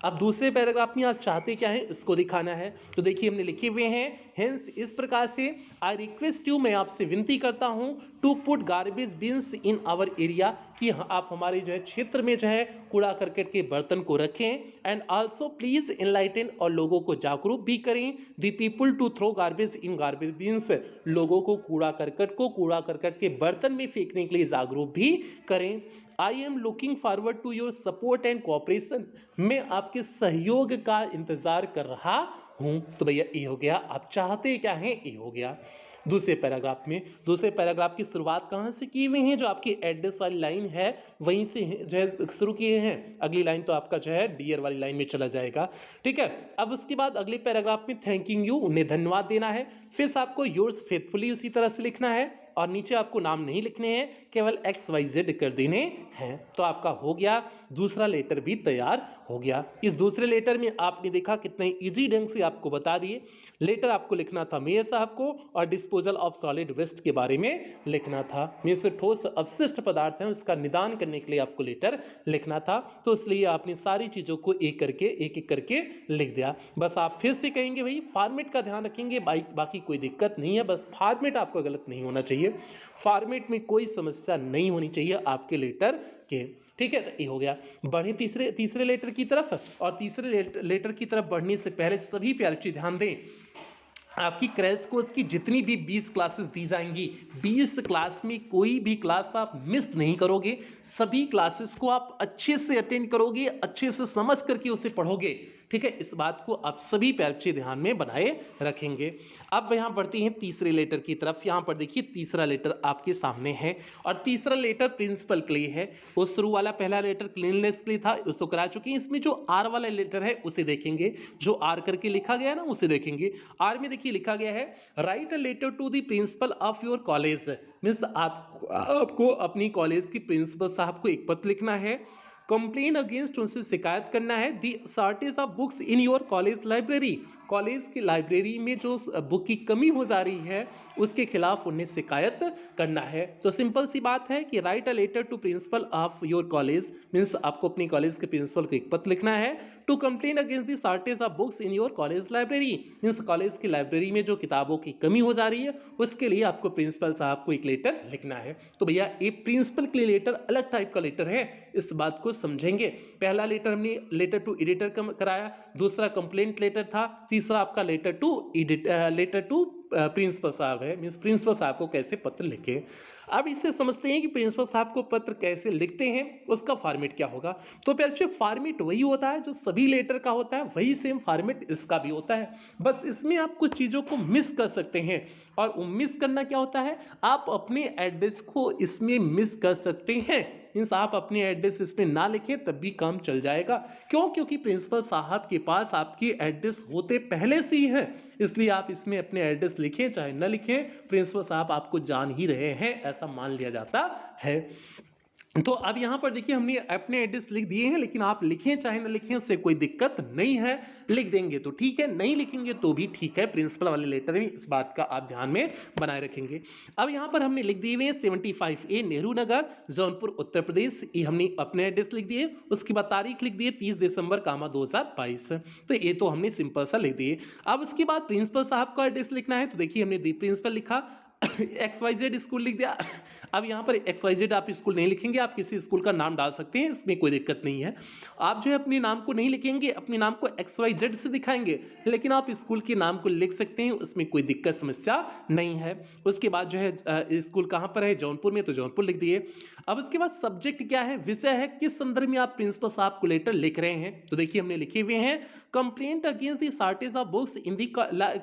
अब दूसरे पैराग्राफ में आप चाहते क्या है, इसको दिखाना है। तो देखिए हमने लिखे हुए हैं, हेंस इस प्रकार से आई रिक्वेस्ट यू, मैं आपसे विनती करता हूं, to put garbage bins in our area, कि आप हमारे जो है क्षेत्र में जो है कूड़ा करकट के बर्तन को रखें। एंड आल्सो प्लीज इनलाइटन, और लोगों को जागरूक भी करें, the people to throw garbage in garbage bins, लोगों को कूड़ा करकट के बर्तन में फेंकने के लिए जागरूक भी करें। I am looking forward to your support and cooperation, मैं आपके सहयोग का इंतजार कर रहा हूं। तो भैया ये हो गया, आप चाहते क्या हैं, ये हो गया। दूसरे पैराग्राफ की शुरुआत कहां से की हुई है, जो आपकी एड्रेस वाली लाइन है वहीं से जो है शुरू किए हैं। अगली लाइन तो आपका जो है डियर वाली लाइन में चला जाएगा, ठीक है। अब उसके बाद अगले पैराग्राफ में थैंकिंग यू, उन्हें धन्यवाद देना है। फिर आपको योर्स फेथफुली उसी तरह से लिखना है, और नीचे आपको नाम नहीं लिखने हैं, केवल XYZ कर देने हैं। तो आपका हो गया, दूसरा लेटर भी तैयार हो गया। इस दूसरे लेटर में आपने देखा कितने इजी ढंग से आपको बता दिए। लेटर आपको लिखना था मेयर साहब को, और डिस्पोजल ऑफ सॉलिड वेस्ट के बारे में लिखना था। मीन्स ठोस अपशिष्ट पदार्थ है उसका निदान करने के लिए आपको लेटर लिखना था। तो इसलिए आपने सारी चीजों को एक एक करके लिख दिया। बस आप फिर से कहेंगे भाई फॉर्मेट का ध्यान रखेंगे, बाकी कोई दिक्कत नहीं है, बस फॉर्मेट आपका गलत नहीं होना चाहिए। फॉर्मेट में कोई समस्या नहीं होनी चाहिए आपके लेटर के, ठीक है। तो ये हो गया। बढ़े तीसरे लेटर की तरफ, और तीसरे लेटर की तरफ बढ़ने से पहले सभी प्यारे बच्चे ध्यान दें, आपकी क्रैश कोर्स की जितनी भी 20 क्लासेस दी जाएंगी, 20 क्लास में कोई भी क्लास आप मिस नहीं करोगे। सभी क्लासेस को आप अच्छे से अटेंड करोगे, अच्छे से समझ करके उसे पढ़ोगे, ठीक है। इस बात को आप सभी प्यारे बच्चे ध्यान में बनाए रखेंगे। अब यहाँ बढ़ते हैं तीसरे लेटर की तरफ। यहाँ पर देखिए तीसरा लेटर आपके सामने है, और तीसरा लेटर प्रिंसिपल के लिए है। वो शुरू वाला पहला लेटर क्लीननेस के लिए था, उसको करा चुके हैं। इसमें जो आर वाला लेटर है उसे देखेंगे, जो आर करके लिखा गया ना उसे देखेंगे। आर में देखिए लिखा गया है, write a letter to the principal of your college, means आपको अपनी कॉलेज की प्रिंसिपल साहब को एक पत्र लिखना है। कंप्लेन अगेंस्ट, उनसे शिकायत करना है the shortage of books in your college library, college की लाइब्रेरी में जो बुक की कमी हो जा रही है उसके खिलाफ उन्हें शिकायत करना है। तो सिंपल सी बात है कि write a letter to principal of your college, means आपको अपनी कॉलेज के प्रिंसिपल को एक पत्र लिखना है। To complain against the shortage of books in your college library, means college की लाइब्रेरी में जो किताबों की कमी हो जा रही है उसके लिए आपको प्रिंसिपल साहब को एक लेटर लिखना है। तो भैया एक प्रिंसिपल के लिए लेटर अलग टाइप का लेटर है, इस बात को समझेंगे। पहला लेटर हमने लेटर टू एडिटर कराया, दूसरा कंप्लेंट लेटर था, तीसरा आपका लेटर टू प्रिंसिपल साहब है, मींस प्रिंसिपल साहब को कैसे पत्र लिखें। अब इससे समझते हैं कि प्रिंसिपल साहब को पत्र कैसे लिखते हैं, उसका फॉर्मेट क्या होगा। तो बच्चे फॉर्मेट वही होता है जो सभी लेटर का होता है, वही सेम फॉर्मेट इसका भी होता है, बस इसमें आप कुछ चीज़ों को मिस कर सकते हैं। और मिस करना क्या होता है, आप अपने एड्रेस को इसमें मिस कर सकते हैं, मीन्स आप अपने एड्रेस इसमें ना लिखें तब भी काम चल जाएगा। क्यों? क्योंकि प्रिंसिपल साहब के पास आपके एड्रेस होते पहले से ही है, इसलिए आप इसमें अपने एड्रेस लिखें चाहे ना लिखें, प्रिंसिपल साहब आपको जान ही रहे हैं, ऐसा मान लिया जाता है। तो अब यहाँ पर देखिए हमने अपने एड्रेस लिख दिए हैं, लेकिन आप लिखें चाहे ना लिखें उससे कोई दिक्कत नहीं है, लिख देंगे तो ठीक है, नहीं लिखेंगे तो भी ठीक है, प्रिंसिपल वाले लेटर में इस बात का आप ध्यान में बनाए रखेंगे। अब यहाँ पर हमने लिख दिए हुए 75A नेहरू नगर, जौनपुर, उत्तर प्रदेश, ये हमने अपने एड्रेस लिख दिए। उसके बाद तारीख लिख दिए 30 दिसंबर 2022, तो ये तो हमने सिंपल सा लिख दिए। अब उसके बाद प्रिंसिपल साहब का एड्रेस लिखना है, तो देखिए हमने दी प्रिंसिपल लिखा, XYZ स्कूल लिख दिया। अब यहाँ पर XYZ आप स्कूल नहीं लिखेंगे, आप किसी स्कूल का नाम डाल सकते हैं, इसमें कोई दिक्कत नहीं है। आप जो है अपने नाम को नहीं लिखेंगे, अपने नाम को XYZ से दिखाएंगे, लेकिन आप स्कूल के नाम को लिख सकते हैं, उसमें कोई दिक्कत समस्या नहीं है। उसके बाद जो है स्कूल कहाँ पर है, जौनपुर में, तो जौनपुर लिख दिए। अब उसके बाद सब्जेक्ट क्या है, विषय है, किस संदर्भ में आप प्रिंसिपल साहब को लेटर लिख रहे हैं, तो देखिए हमने लिखे हुए हैं complaint against the shortage of books in the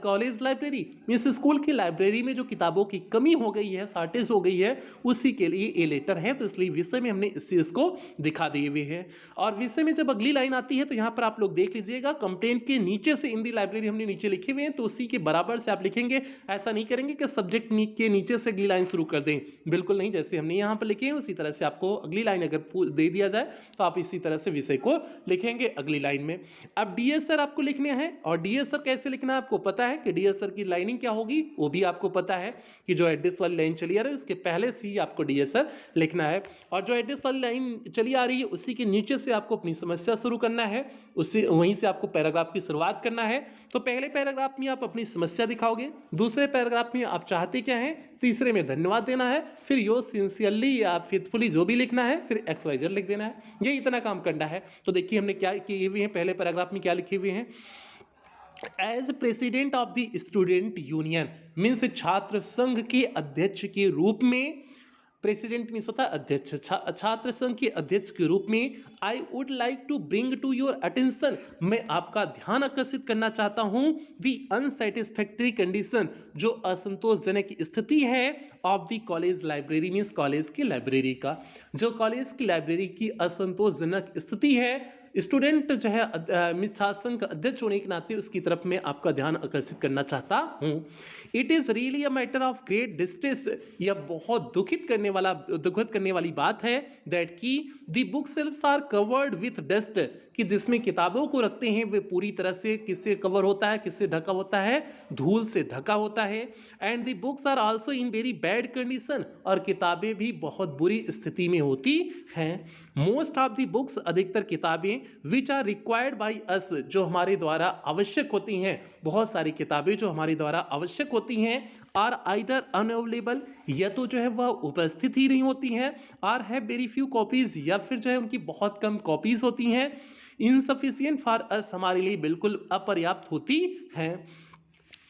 college library, means school की लाइब्रेरी में जो किताबों की कमी हो गई है, शॉर्टेज हो गई है, उसी के लिए ये लेटर है। तो इसलिए विषय में हमने इस चीज को दिखा दिए हुए हैं। और विषय में जब अगली लाइन आती है तो यहाँ पर आप लोग देख लीजिएगा, कंप्लेंट के नीचे से इन दी लाइब्रेरी हमने नीचे लिखे हुए हैं, तो उसी के बराबर से आप लिखेंगे। ऐसा नहीं करेंगे कि सब्जेक्ट के नीचे से अगली लाइन शुरू कर दें, बिल्कुल नहीं, जैसे हमने यहाँ पर लिखे हैं उसी तरह से आपको अगली लाइन अगर दे दिया जाए तो आप इसी तरह से विषय को लिखेंगे अगली लाइन में। अब डियर सर आपको लिखने हैं, और डियर सर कैसे लिखना है आपको पता है कि डियर सर की लाइनिंग क्या होगी, वो भी आपको पता है कि जो एड्रेस वाली लाइन चली आ रही है उसके पहले से ही आपको डियर सर लिखना है, और जो एड्रेस वाली लाइन चली आ रही है उसी के नीचे से आपको अपनी समस्या शुरू करना है, उससे वहीं से आपको पैराग्राफ की शुरुआत करना है। तो पहले पैराग्राफ में आप अपनी समस्या दिखाओगे, दूसरे पैराग्राफ में आप चाहते क्या हैं, तीसरे में धन्यवाद देना है, फिर योर सिंसियरली या फेथफुली जो भी लिखना है, फिर XYZ लिख देना है, ये इतना काम करना है। तो देखिए हमने क्या किए हुए हैं, पहले पैराग्राफ में क्या लिखे हुए हैं, as president of the student union, means छात्र संघ के अध्यक्ष के रूप में, प्रेसिडेंट मीन्स होता है अध्यक्ष, छात्र संघ के अध्यक्ष के रूप में, I would like to bring to your attention, मैं आपका ध्यान आकर्षित करना चाहता हूं, दी अनसेटिस्फैक्टरी कंडीशन, जो असंतोषजनक स्थिति है, of the college library, means college की लाइब्रेरी का, जो कॉलेज की लाइब्रेरी की असंतोषजनक स्थिति है, स्टूडेंट जो है मिस छात्र संघ का अध्यक्ष होने के नाते उसकी तरफ मैं आपका ध्यान आकर्षित करना चाहता हूं। It is really a matter of great distress, यह बहुत दुखद करने वाली बात है, दैट की the book shelfs are covered with dust, कि जिसमें किताबों को रखते हैं वे पूरी तरह से किससे कवर होता है, किससे ढका होता है, धूल से ढका होता है। And the books are also in very bad condition, और किताबें भी बहुत बुरी स्थिति में होती हैं। मोस्ट ऑफ द बुक्स, अधिकतर किताबें, which are required by us, जो हमारे द्वारा आवश्यक होती हैं, बहुत सारी किताबें जो हमारे द्वारा आवश्यक होती हैं, आर आइदर अनअवेलेबल, या तो जो है वह उपस्थित ही नहीं होती हैं, are have very few copies, या फिर जो है उनकी बहुत कम कॉपीज होती हैं, इनसफिशिएंट फॉर अस, हमारे लिए बिल्कुल अपर्याप्त होती हैं।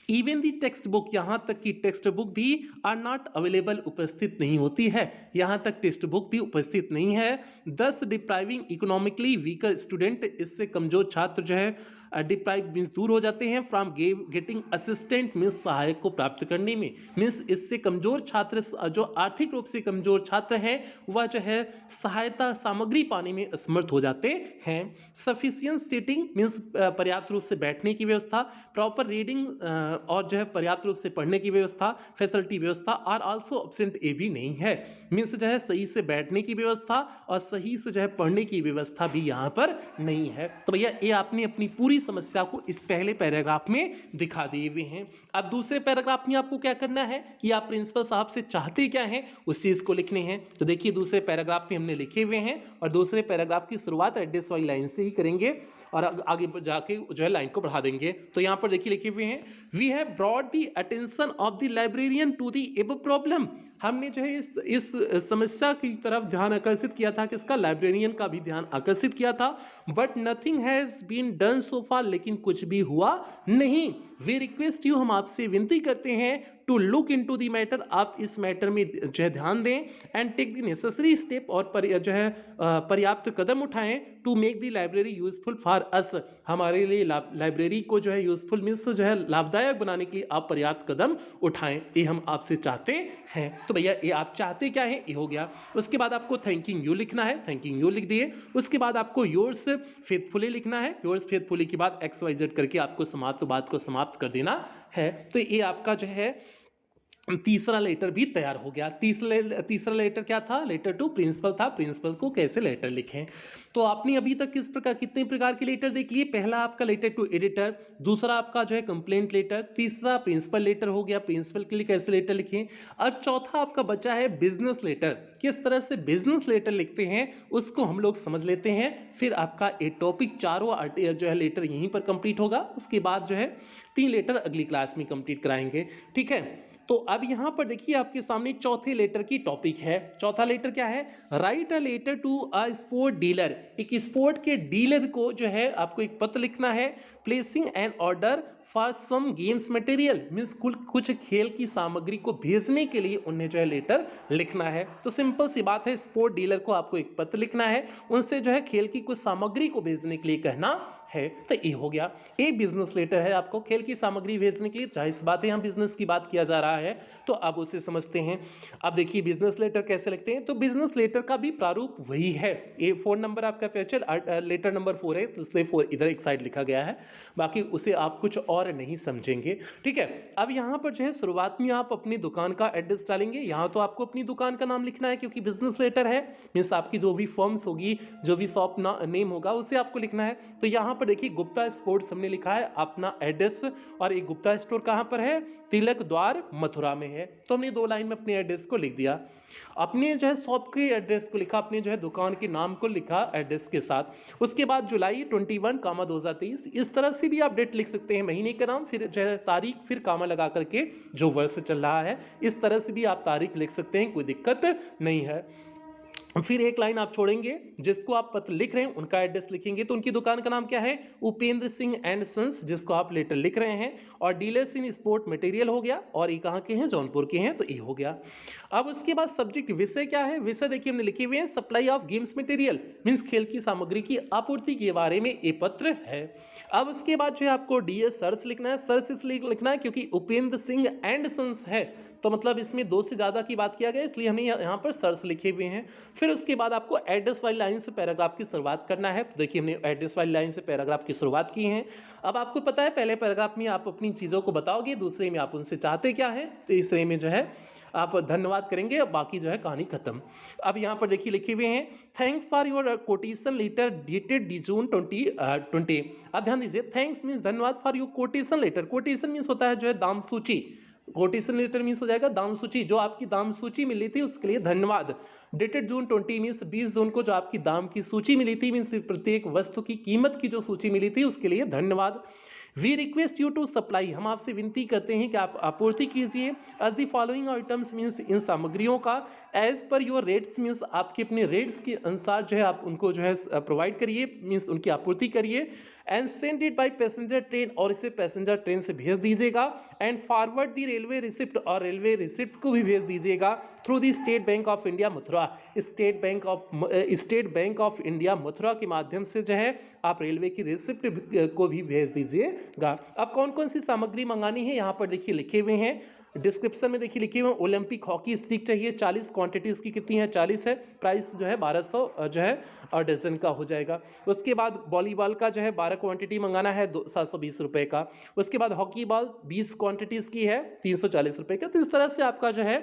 इवन दी टेक्स्ट बुक, यहाँ तक कि टेक्स्ट बुक भी आर नॉट अवेलेबल, उपस्थित नहीं होती है, यहाँ तक टेक्स्ट बुक भी उपस्थित नहीं है। दस डिप्राइविंग इकोनॉमिकली वीकर स्टूडेंट, इससे कमजोर छात्र जो है डिप्राइव मीन्स दूर हो जाते हैं, फ्रॉम गेटिंग असिस्टेंट मीन्स सहायक को प्राप्त करने में, मीन्स इससे कमजोर छात्र जो आर्थिक रूप से कमजोर छात्र हैं वह जो है सहायता सामग्री पाने में असमर्थ हो जाते हैं। सफिशिएंट सीटिंग मीन्स पर्याप्त रूप से बैठने की व्यवस्था, प्रॉपर रीडिंग और जो है पर्याप्त रूप से पढ़ने की व्यवस्था, फैसिलिटी व्यवस्था आर आल्सो एब्सेंट, ए भी नहीं है। मीन्स जो है सही से बैठने की व्यवस्था और सही से जो है पढ़ने की व्यवस्था भी यहाँ पर नहीं है। तो भैया ये आपने अपनी पूरी समस्या को इस पहले पैराग्राफ में दिखा दिए हुए हैं। अब दूसरे पैराग्राफ में आपको क्या करना है कि आप प्रिंसिपल साहब से चाहते क्या हैं उस चीज को लिखने हैं। तो देखिए दूसरे पैराग्राफ में हमने लिखे हुए हैं और दूसरे पैराग्राफ की शुरुआत एड्रेस वाली लाइन से ही करेंगे और आगे जाके जो है लाइन को बढ़ा देंगे। तो यहाँ पर देखिए लिखे हुए हैं, we have brought the attention of the librarian to the above problem. हमने जो है इस समस्या की तरफ ध्यान आकर्षित किया था, किसका, लाइब्रेरियन का भी ध्यान आकर्षित किया था। But nothing has been done so far, लेकिन कुछ भी हुआ नहीं। वी रिक्वेस्ट यू, हम आपसे विनती करते हैं, to look into the matter, आप इस मैटर में जो है ध्यान दें, and take the necessary step, और जो है पर्याप्त कदम उठाएं, to make the library useful for us, हमारे लिए लाइब्रेरी को जो है यूजफुल मीन्स जो है लाभदायक बनाने के लिए आप पर्याप्त कदम उठाएं, ये हम आपसे चाहते हैं। तो भैया ये आप चाहते क्या है, ये हो गया। उसके बाद आपको थैंकिंग यू लिखना है, थैंकिंग यू लिख दिए। उसके बाद आपको योर्स फेथफुली लिखना है, योर्स फेथफुली के बाद XYZ करके आपको बात को समाप्त कर देना है। तो ये आपका जो है तीसरा लेटर भी तैयार हो गया। तीसरा लेटर क्या था, लेटर टू प्रिंसिपल था, प्रिंसिपल को कैसे लेटर लिखें। तो आपने अभी तक कितने प्रकार के लेटर देख लिए। पहला आपका लेटर टू एडिटर, दूसरा आपका जो है कंप्लेंट लेटर, तीसरा प्रिंसिपल लेटर हो गया, प्रिंसिपल के लिए कैसे लेटर लिखें। अब चौथा आपका बचा है बिजनेस लेटर, किस तरह से बिजनेस लेटर लिखते हैं उसको हम लोग समझ लेते हैं। फिर आपका ये टॉपिक चारों जो है लेटर यहीं पर कंप्लीट होगा। उसके बाद जो है 3 लेटर अगली क्लास में कंप्लीट कराएंगे, ठीक है। तो अब यहां पर देखिए आपके सामने चौथे लेटर की टॉपिक है। चौथा लेटर क्या है, write a letter to a sport dealer, एक स्पोर्ट के डीलर को जो है आपको एक पत्र लिखना है, placing an order for some games material, means कुछ खेल की सामग्री को भेजने के लिए उन्हें जो है लेटर लिखना है। तो सिंपल सी बात है, स्पोर्ट डीलर को आपको एक पत्र लिखना है, उनसे जो है खेल की कुछ सामग्री को भेजने के लिए कहना है। तो ये हो गया, ये बिजनेस लेटर है, आपको खेल की सामग्री भेजने के लिए। जाहिर सी बात है यहाँ बिजनेस की बात किया जा रहा है, तो अब उसे समझते हैं। अब देखिए बिजनेस लेटर कैसे लिखते हैं। तो बिजनेस लेटर का भी प्रारूप वही है। ये 4 नंबर आपका पेज, लेटर नंबर 4 है, इसलिए 4 इधर एक साइड लिखा गया है, बाकी उसे आप कुछ और नहीं समझेंगे, ठीक है। अब यहाँ पर जो है शुरुआत में आप अपनी दुकान का एड्रेस डालेंगे। यहाँ तो आपको अपनी दुकान का नाम लिखना है क्योंकि बिजनेस लेटर है, मीन्स आपकी जो भी फर्म्स होगी, जो भी शॉप नेम होगा उसे आपको लिखना है। तो यहाँ पर देखिए गुप्ता स्पोर्ट्स हमने लिखा है अपना एड्रेस, और एक गुप्ता स्टोर कहाँ पर है, तिलक द्वार मथुरा में है। तो हमने 2 लाइन में अपने एड्रेस को लिख दिया। अपने जो है शॉप के एड्रेस को लिखा, अपने जो है दुकान के नाम को लिखा एड्रेस के साथ। उसके बाद जुलाई 21, 2023, इस तरह से भी आप डेट लिख सकते हैं, महीने का नाम, फिर जो है तारीख, फिर कामा लगा करके जो वर्ष चल रहा है, इस तरह से भी आप तारीख लिख सकते हैं, कोई दिक्कत नहीं है। फिर एक लाइन आप छोड़ेंगे, जिसको आप पत्र लिख रहे हैं उनका एड्रेस लिखेंगे। तो उनकी दुकान का नाम क्या है, उपेंद्र सिंह एंड सन्स, जिसको आप लेटर लिख रहे हैं, और डीलर्स इन स्पोर्ट मटेरियल हो गया, और ये कहाँ के हैं, जौनपुर के हैं, तो ये हो गया। अब उसके बाद सब्जेक्ट विषय क्या है, विषय देखिए हमने लिखे हुए हैं, supply of games material, means खेल की सामग्री की आपूर्ति के बारे में ये पत्र है। अब उसके बाद जो है आपको डीएस सर्स लिखना है, सर्स इसलिए लिखना है क्योंकि उपेंद्र सिंह एंड सन्स है, तो मतलब इसमें 2 से ज़्यादा की बात किया गया, इसलिए हमने यहाँ पर सर्च लिखे हुए हैं। फिर उसके बाद आपको एड्रेस वाली लाइन से पैराग्राफ की शुरुआत करना है। तो देखिए हमने एड्रेस वाली लाइन से पैराग्राफ की शुरुआत की है। अब आपको पता है पहले पैराग्राफ में आप अपनी चीज़ों को बताओगे, दूसरे में आप उनसे चाहते क्या है, तीसरे में जो है आप धन्यवाद करेंगे, और बाकी जो है कहानी खत्म। अब यहाँ पर देखिए लिखे हुए हैं, thanks for your quotation letter dated June 2020। अब ध्यान दीजिए, थैंक्स मीन्स धन्यवाद, for your quotation letter, quotation means होता है जो है दाम सूची, कोटेशन लेटर मीन्स हो जाएगा दाम सूची, जो आपकी दाम सूची मिली थी उसके लिए धन्यवाद। डेटेड जून 20 मीन्स 20 जून को जो आपकी दाम की सूची मिली थी, मीन्स प्रत्येक वस्तु की कीमत की जो सूची मिली थी उसके लिए धन्यवाद। We request you to supply, हम आपसे विनती करते हैं कि आप आपूर्ति कीजिए, as the following items means इन सामग्रियों का, as per your rates means आपके अपने रेट्स के अनुसार जो है आप उनको जो है प्रोवाइड करिए, मीन्स उनकी आपूर्ति करिए। And send it by passenger train, और इसे पैसेंजर ट्रेन से भेज दीजिएगा। And forward the railway receipt, और रेलवे रिसिप्ट को भी भेज दीजिएगा through the state bank of India Mathura. State bank of India Mathura के माध्यम से जो है आप रेलवे की रिसिप्ट को भी भेज दीजिएगा। अब कौन कौन सी सामग्री मंगानी है यहाँ पर देखिए लिखे हुए हैं, डिस्क्रिप्शन में देखिए लिखे हुए हैं। ओलंपिक हॉकी स्टिक चाहिए 40, क्वांटिटी इसकी कितनी है 40 है, प्राइस जो है 1200 जो है और डजन का हो जाएगा। उसके बाद वॉलीबॉल का जो है 12 क्वांटिटी मंगाना है 720 रुपए का। उसके बाद हॉकी बॉल 20 क्वांटिटीज की है 340 रुपए का। तो इस तरह से आपका जो है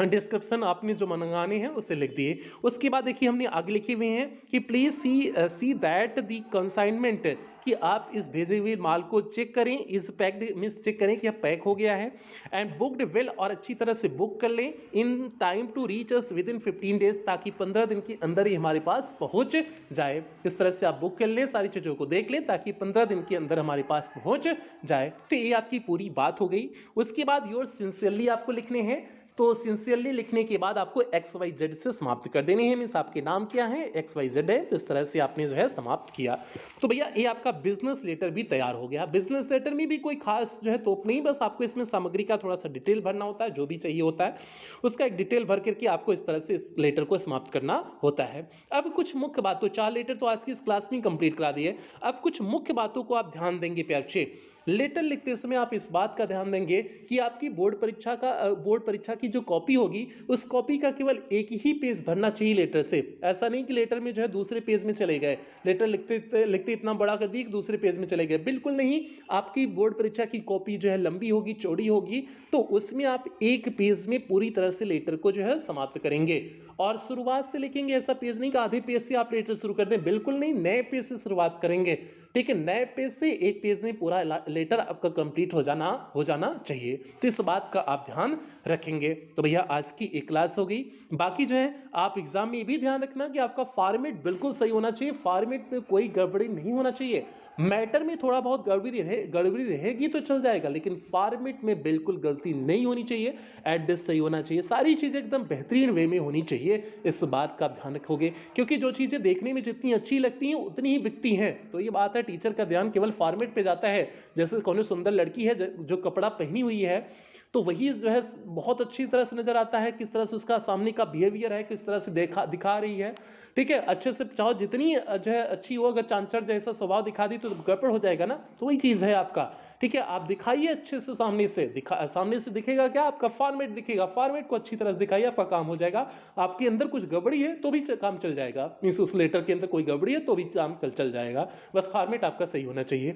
डिस्क्रिप्शन आपने जो मंगाने हैं उसे लिख दिए। उसके बाद देखिए हमने आगे लिखे हुए हैं कि please see that the consignment, कि आप इस भेजे हुए माल को चेक करें, इस पैक्ड मीन्स चेक करें कि यह पैक हो गया है। एंड बुक्ड वेल, और अच्छी तरह से बुक कर लें। In time to reach us within 15 days, ताकि 15 दिन के अंदर ही हमारे पास पहुंच जाए। इस तरह से आप बुक कर लें, सारी चीज़ों को देख लें ताकि 15 दिन के अंदर हमारे पास पहुंच जाए। तो ये आपकी पूरी बात हो गई। उसके बाद योर सिंसियरली आपको लिखने हैं। तो सिंसियरली लिखने के बाद आपको XYZ से समाप्त कर देने हैं, मीन्स आपके नाम क्या है XYZ है। तो इस तरह से आपने जो है समाप्त किया। तो भैया ये आपका बिजनेस लेटर भी तैयार हो गया। बिजनेस लेटर में भी कोई खास जो है तोप नहीं, बस आपको इसमें सामग्री का थोड़ा सा डिटेल भरना होता है, जो भी चाहिए होता है उसका एक डिटेल भर करके आपको इस तरह से इस लेटर को समाप्त करना होता है। अब कुछ मुख्य बातों, 4 लेटर तो आज की इस क्लास में कंप्लीट करा दिए। अब कुछ मुख्य बातों को आप ध्यान देंगे प्यार से। लेटर लिखते समय आप इस बात का ध्यान देंगे कि आपकी बोर्ड परीक्षा की जो कॉपी होगी उस कॉपी का केवल एक ही पेज भरना चाहिए लेटर से। ऐसा नहीं कि लेटर में जो है दूसरे पेज में चले गए, लेटर लिखते लिखते इतना बड़ा कर दिए कि दूसरे पेज में चले गए, बिल्कुल नहीं। आपकी बोर्ड परीक्षा की कॉपी जो है लंबी होगी, चौड़ी होगी, तो उसमें आप एक पेज में पूरी तरह से लेटर को जो है समाप्त करेंगे। और शुरुआत से लिखेंगे, ऐसा पेज नहीं कि आधे पेज से आप लेटर शुरू कर दें, बिल्कुल नहीं, नए पेज से शुरुआत करेंगे। ठीक है, नए पेज से एक पेज में पूरा लेटर आपका कंप्लीट हो जाना चाहिए। तो इस बात का आप ध्यान रखेंगे। तो भैया आज की एक क्लास हो गई। बाकी जो है आप एग्जाम में ये भी ध्यान रखना कि आपका फॉर्मेट बिल्कुल सही होना चाहिए, फॉर्मेट में कोई गड़बड़ी नहीं होना चाहिए। मैटर में थोड़ा बहुत गड़बड़ी रहेगी तो चल जाएगा, लेकिन फॉर्मेट में बिल्कुल गलती नहीं होनी चाहिए, एड्रेस सही होना चाहिए, सारी चीज़ें एकदम बेहतरीन वे में होनी चाहिए। इस बात का ध्यान रखोगे, क्योंकि जो चीज़ें देखने में जितनी अच्छी लगती हैं उतनी ही बिकती हैं। तो ये बात है, टीचर का ध्यान केवल फॉर्मेट पे जाता है। जैसे कौन सुंदर लड़की है जो कपड़ा पहनी हुई है, तो वही जो है बहुत अच्छी तरह से नजर आता है, किस तरह से उसका सामने का बिहेवियर है, किस तरह से दिखा रही है। ठीक है, अच्छे से चाहो जितनी जो है अच्छी हो, अगर चांचर जैसा स्वभाव दिखा दी तो गड़बड़ हो जाएगा ना। तो वही चीज़ है आपका। ठीक है, आप दिखाइए अच्छे से, सामने से दिखेगा क्या, आपका फॉर्मेट दिखेगा, फॉर्मेट को अच्छी तरह से दिखाइए, आपका काम हो जाएगा। आपके अंदर कुछ गड़बड़ी है तो भी काम चल जाएगा, मीन्स उस लेटर के अंदर कोई गड़बड़ी है तो भी काम चल जाएगा, बस फॉर्मेट आपका सही होना चाहिए।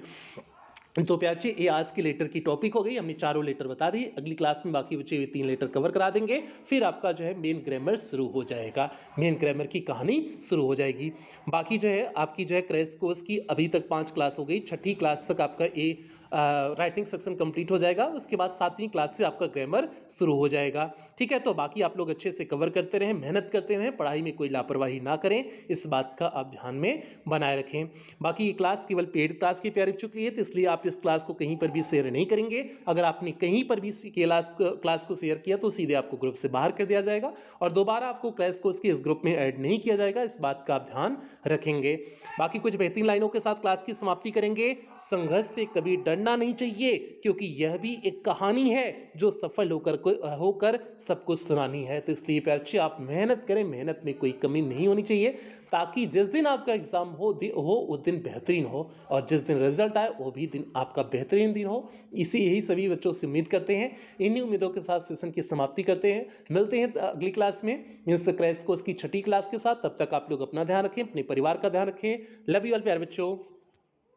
तो प्याची ये आज की लेटर की टॉपिक हो गई। हमने चारों लेटर बता दिए। अगली क्लास में बाकी बचे हुए 3 लेटर कवर करा देंगे, फिर आपका जो है मेन ग्रामर शुरू हो जाएगा, मेन ग्रामर की कहानी शुरू हो जाएगी। बाकी जो है आपकी जो है क्रैश कोर्स की अभी तक 5 क्लास हो गई, 6ठी क्लास तक आपका ये राइटिंग सेक्शन कंप्लीट हो जाएगा। उसके बाद 7वीं क्लास से आपका ग्रामर शुरू हो जाएगा। ठीक है, तो बाकी आप लोग अच्छे से कवर करते रहें, मेहनत करते रहें, पढ़ाई में कोई लापरवाही ना करें, इस बात का आप ध्यान में बनाए रखें। बाकी ये क्लास केवल पेड क्लास की तैयारी चुकी है, तो इसलिए आप इस क्लास को कहीं पर भी शेयर नहीं करेंगे। अगर आपने कहीं पर भी क्लास को शेयर किया तो सीधे आपको ग्रुप से बाहर कर दिया जाएगा और दोबारा आपको क्रैश कोर्स के इस ग्रुप में ऐड नहीं किया जाएगा, इस बात का आप ध्यान रखेंगे। बाकी कुछ बेहतरीन लाइनों के साथ क्लास की समाप्ति करेंगे। संघर्ष से कभी डरना नहीं चाहिए, क्योंकि यह भी एक कहानी है जो सफल होकर सबको सुनानी है। तो इसलिए प्यार से आप मेहनत करें, मेहनत में कोई कमी नहीं होनी चाहिए, ताकि जिस दिन आपका एग्जाम हो उस दिन बेहतरीन हो, और जिस दिन रिजल्ट आए वो भी दिन आपका बेहतरीन दिन हो। यही सभी बच्चों से उम्मीद करते हैं। इन्हीं उम्मीदों के साथ सेशन की समाप्ति करते हैं। मिलते हैं अगली क्लास में इस क्रैश कोर्स की 6ठी क्लास के साथ। तब तक आप लोग अपना ध्यान रखें, अपने परिवार का ध्यान रखें। लव यू ऑल प्यारे बच्चों।